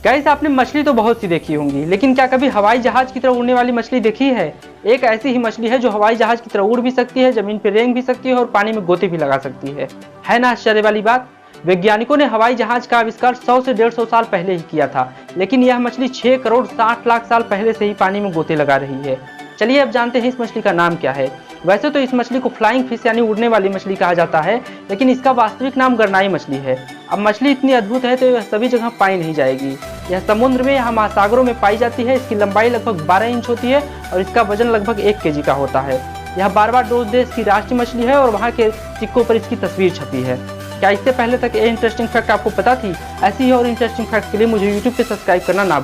Guys, आपने मछली तो बहुत सी देखी होंगी, लेकिन क्या कभी हवाई जहाज की तरह उड़ने वाली मछली देखी है? एक ऐसी ही मछली है जो हवाई जहाज की तरह उड़ भी सकती है, जमीन पर रेंग भी सकती है और पानी में गोते भी लगा सकती है ना आश्चर्य वाली बात। वैज्ञानिकों ने हवाई जहाज का आविष्कार 100 से 150 साल पहले ही किया था, लेकिन यह मछली 6 करोड़ 60 लाख साल पहले से ही पानी में गोते लगा रही है। चलिए अब जानते हैं इस मछली का नाम क्या है। वैसे तो इस मछली को फ्लाइंग फिश यानी उड़ने वाली मछली कहा जाता है, लेकिन इसका वास्तविक नाम गरनाई मछली है। अब मछली इतनी अद्भुत है तो यह सभी जगह पाई नहीं जाएगी। यह समुद्र में या महासागरों में पाई जाती है। इसकी लंबाई लगभग 12 इंच होती है और इसका वजन लगभग 1 केजी का होता है। यह बारबाडोस देश की राष्ट्रीय मछली है और वहाँ के सिक्कों पर इसकी तस्वीर छपी है। क्या इससे पहले तक ये इंटरेस्टिंग फैक्ट आपको पता थी? ऐसी ही और इंटरेस्टिंग फैक्ट के लिए मुझे यूट्यूब पे सब्सक्राइब करना ना